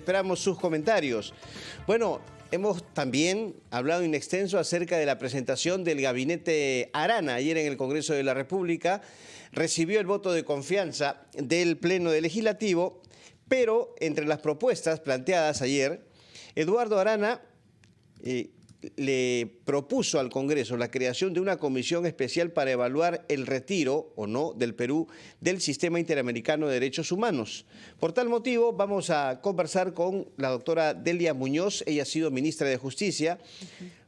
esperamos sus comentarios. Bueno, hemos también hablado in extenso acerca de la presentación del gabinete Arana ayer en el Congreso de la República. Recibió el voto de confianza del Pleno del Legislativo, pero entre las propuestas planteadas ayer, Eduardo Arana le propuso al Congreso la creación de una comisión especial para evaluar el retiro o no del Perú del Sistema Interamericano de Derechos Humanos. Por tal motivo vamos a conversar con la doctora Delia Muñoz. Ella ha sido ministra de Justicia,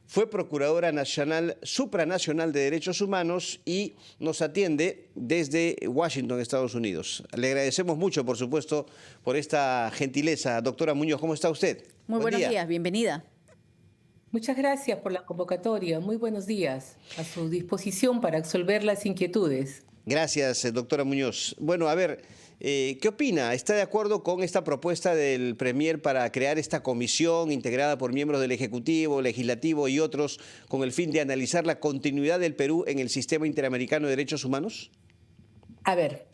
fue Procuradora Nacional, Supranacional de Derechos Humanos y nos atiende desde Washington, Estados Unidos. Le agradecemos mucho, por supuesto, por esta gentileza. Doctora Muñoz, ¿cómo está usted? Muy buenos días, bienvenida. Muchas gracias por la convocatoria. Muy buenos días. A su disposición para absolver las inquietudes. Gracias, doctora Muñoz. Bueno, a ver, ¿qué opina? ¿Está de acuerdo con esta propuesta del Premier para crear esta comisión integrada por miembros del Ejecutivo, Legislativo y otros con el fin de analizar la continuidad del Perú en el Sistema Interamericano de Derechos Humanos? A ver,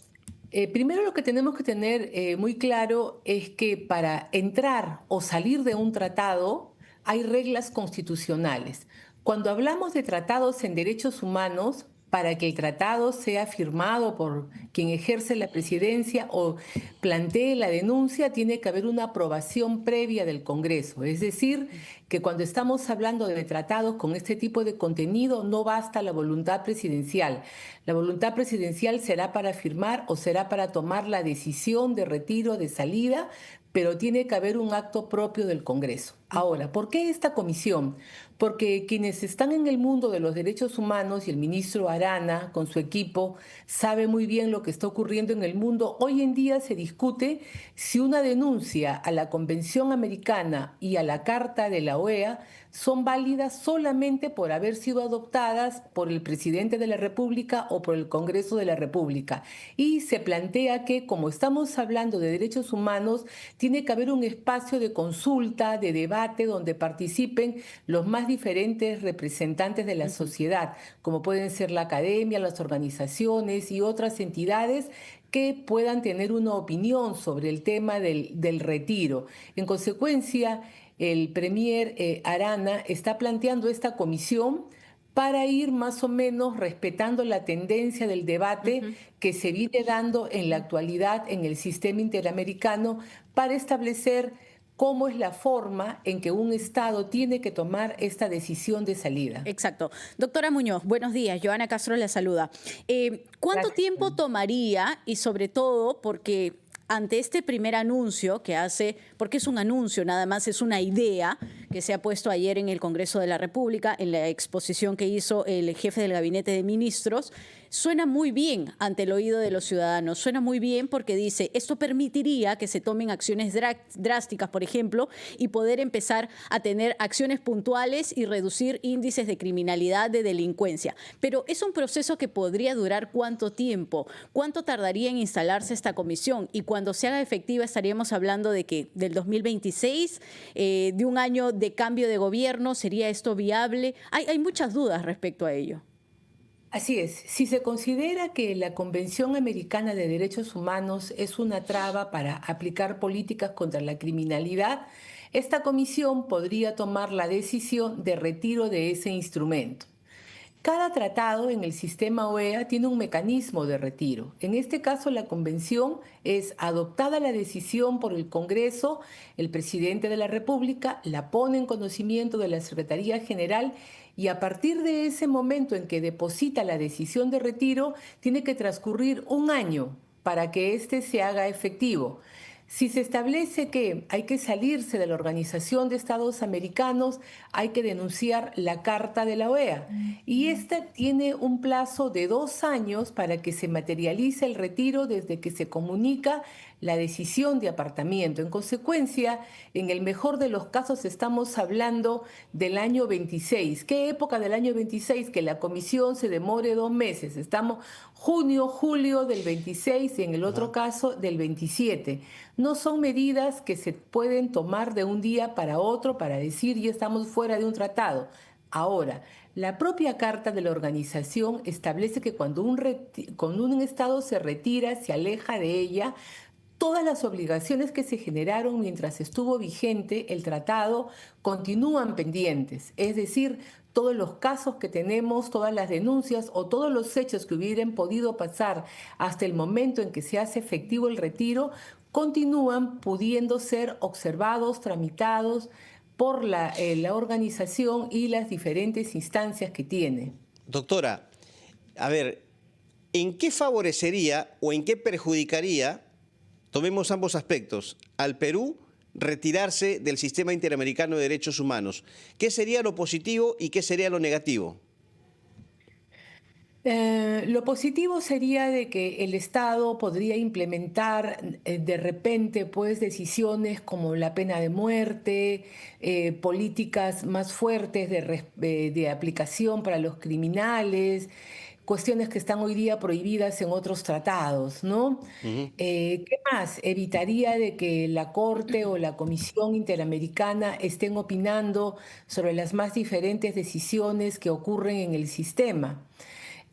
primero lo que tenemos que tener muy claro es que para entrar o salir de un tratado hay reglas constitucionales. Cuando hablamos de tratados en derechos humanos, para que el tratado sea firmado por quien ejerce la presidencia o plantee la denuncia, tiene que haber una aprobación previa del Congreso. Es decir, que cuando estamos hablando de tratados con este tipo de contenido, no basta la voluntad presidencial. La voluntad presidencial será para firmar o será para tomar la decisión de retiro, de salida, pero tiene que haber un acto propio del Congreso. Ahora, ¿por qué esta comisión? Porque quienes están en el mundo de los derechos humanos y el ministro Arana con su equipo sabe muy bien lo que está ocurriendo en el mundo. Hoy en día se discute si una denuncia a la Convención Americana y a la Carta de la OEA son válidas solamente por haber sido adoptadas por el presidente de la República o por el Congreso de la República. Y se plantea que, como estamos hablando de derechos humanos, tiene que haber un espacio de consulta, de debate, donde participen los más diferentes representantes de la sociedad, como pueden ser la academia, las organizaciones y otras entidades que puedan tener una opinión sobre el tema del retiro. En consecuencia, el Premier Arana está planteando esta comisión para ir más o menos respetando la tendencia del debate que se viene dando en la actualidad en el sistema interamericano para establecer cómo es la forma en que un Estado tiene que tomar esta decisión de salida. Exacto. Doctora Muñoz, buenos días. Joana Castro la saluda. ¿Cuánto tiempo tomaría y sobre todo porque ante este primer anuncio que hace, porque es un anuncio nada más, es una idea que se ha puesto ayer en el Congreso de la República, en la exposición que hizo el jefe del Gabinete de Ministros, suena muy bien ante el oído de los ciudadanos, suena muy bien porque dice, esto permitiría que se tomen acciones drásticas, por ejemplo, y poder empezar a tener acciones puntuales y reducir índices de criminalidad, de delincuencia. Pero es un proceso que podría durar ¿cuánto tiempo? ¿Cuánto tardaría en instalarse esta comisión? Y cuando se haga efectiva estaríamos hablando de que del 2026, de un año de cambio de gobierno, ¿sería esto viable? Hay muchas dudas respecto a ello. Así es, si se considera que la Convención Americana de Derechos Humanos es una traba para aplicar políticas contra la criminalidad, esta comisión podría tomar la decisión de retiro de ese instrumento. Cada tratado en el sistema OEA tiene un mecanismo de retiro. En este caso, la convención es adoptada la decisión por el Congreso, el presidente de la República la pone en conocimiento de la Secretaría General y a partir de ese momento en que deposita la decisión de retiro, tiene que transcurrir un año para que éste se haga efectivo. Si se establece que hay que salirse de la Organización de Estados Americanos, hay que denunciar la Carta de la OEA. Y esta tiene un plazo de 2 años para que se materialice el retiro desde que se comunica la decisión de apartamiento. En consecuencia, en el mejor de los casos estamos hablando del año 26. ¿Qué época del año 26? Que la comisión se demore 2 meses. Estamos junio, julio del 26 y en el otro caso del 27. No son medidas que se pueden tomar de un día para otro para decir ya estamos fuera de un tratado. Ahora, la propia Carta de la Organización establece que cuando un Estado se retira, se aleja de ella, todas las obligaciones que se generaron mientras estuvo vigente el tratado continúan pendientes. Es decir, todos los casos que tenemos, todas las denuncias o todos los hechos que hubieran podido pasar hasta el momento en que se hace efectivo el retiro, continúan pudiendo ser observados, tramitados por la organización y las diferentes instancias que tiene. Doctora, a ver, ¿en qué favorecería o en qué perjudicaría, tomemos ambos aspectos, al Perú retirarse del Sistema Interamericano de Derechos Humanos? ¿Qué sería lo positivo y qué sería lo negativo? Lo positivo sería de que el Estado podría implementar de repente pues decisiones como la pena de muerte, políticas más fuertes de aplicación para los criminales, cuestiones que están hoy día prohibidas en otros tratados, ¿no? ¿Qué más? Evitaría de que la Corte o la Comisión Interamericana estén opinando sobre las más diferentes decisiones que ocurren en el sistema.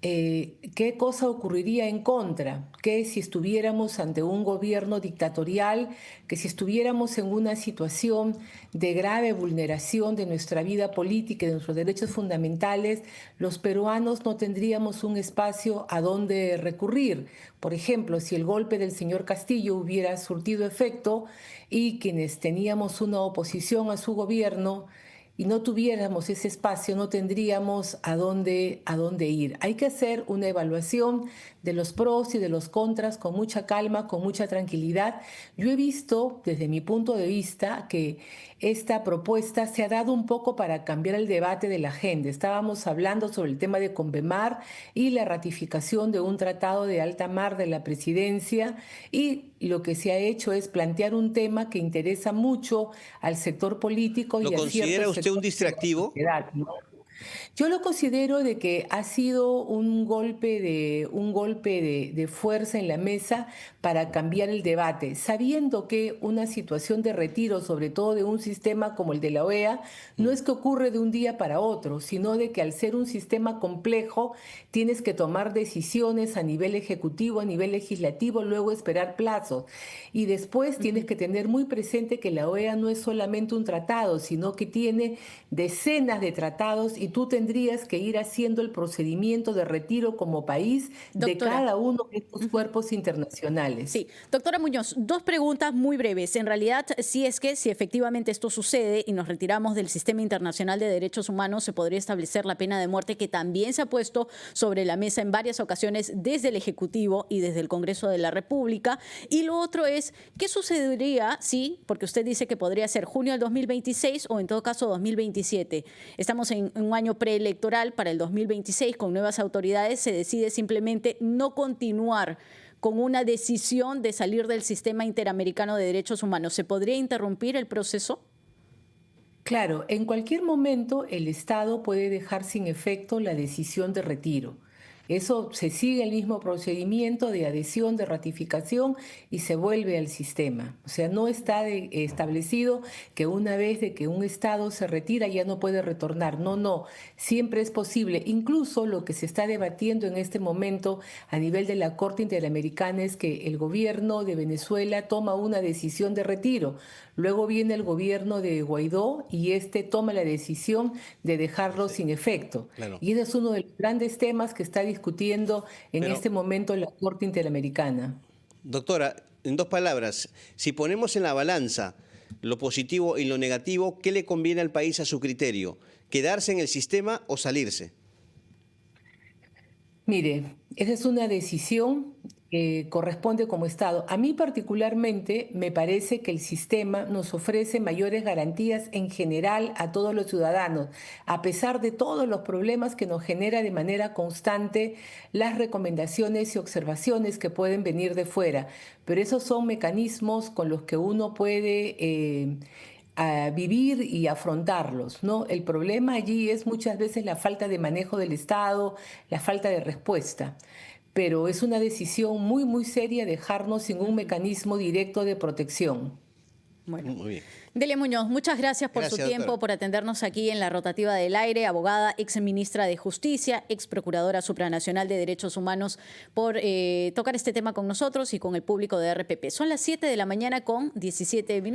¿Qué cosa ocurriría en contra? Que si estuviéramos ante un gobierno dictatorial, que si estuviéramos en una situación de grave vulneración de nuestra vida política y de nuestros derechos fundamentales, los peruanos no tendríamos un espacio a donde recurrir. Por ejemplo, si el golpe del señor Castillo hubiera surtido efecto y quienes teníamos una oposición a su gobierno y no tuviéramos ese espacio, no tendríamos a dónde ir. Hay que hacer una evaluación de los pros y de los contras con mucha calma, con mucha tranquilidad. Yo he visto, desde mi punto de vista, que esta propuesta se ha dado un poco para cambiar el debate de la agenda. Estábamos hablando sobre el tema de Convemar y la ratificación de un tratado de alta mar de la presidencia, y lo que se ha hecho es plantear un tema que interesa mucho al sector político y a ciertos sectores. ¿Lo considera usted un distractivo? ¿No? Yo lo considero de que ha sido un golpe de fuerza en la mesa para cambiar el debate, sabiendo que una situación de retiro, sobre todo de un sistema como el de la OEA, no es que ocurre de un día para otro, sino de que al ser un sistema complejo tienes que tomar decisiones a nivel ejecutivo, a nivel legislativo, luego esperar plazos. Y después tienes que tener muy presente que la OEA no es solamente un tratado, sino que tiene decenas de tratados y tú tendrías que ir haciendo el procedimiento de retiro como país de cada uno de estos cuerpos internacionales. Sí, doctora Muñoz, dos preguntas muy breves. En realidad, si efectivamente esto sucede y nos retiramos del sistema internacional de derechos humanos, se podría establecer la pena de muerte, que también se ha puesto sobre la mesa en varias ocasiones desde el Ejecutivo y desde el Congreso de la República. Y lo otro es, ¿qué sucedería si, porque usted dice que podría ser junio del 2026 o en todo caso 2027? Estamos en un año preelectoral para el 2026 con nuevas autoridades, se decide simplemente no continuar con una decisión de salir del sistema interamericano de derechos humanos. ¿Se podría interrumpir el proceso? Claro, en cualquier momento el Estado puede dejar sin efecto la decisión de retiro. Eso se sigue el mismo procedimiento de adhesión, de ratificación y se vuelve al sistema. O sea, no está establecido que una vez de que un Estado se retira ya no puede retornar. No, siempre es posible. Incluso lo que se está debatiendo en este momento a nivel de la Corte Interamericana es que el gobierno de Venezuela toma una decisión de retiro. Luego viene el gobierno de Guaidó y toma la decisión de dejarlo sin efecto. Claro. Y ese es uno de los grandes temas que está discutiendo en este momento la Corte Interamericana. Doctora, en dos palabras, si ponemos en la balanza lo positivo y lo negativo, ¿qué le conviene al país a su criterio? ¿Quedarse en el sistema o salirse? Mire, esa es una decisión que corresponde como Estado. A mí particularmente me parece que el sistema nos ofrece mayores garantías en general a todos los ciudadanos, a pesar de todos los problemas que nos genera de manera constante las recomendaciones y observaciones que pueden venir de fuera. Pero esos son mecanismos con los que uno puede a vivir y afrontarlos, ¿no? El problema allí es muchas veces la falta de manejo del Estado, la falta de respuesta. Pero es una decisión muy, muy seria dejarnos sin un mecanismo directo de protección. Bueno. Muy bien. Delia Muñoz, muchas gracias por su tiempo, doctora. por atendernos aquí en la Rotativa del Aire, abogada, ex ministra de Justicia, ex procuradora supranacional de Derechos Humanos, por tocar este tema con nosotros y con el público de RPP. Son las 7 de la mañana con 17 minutos.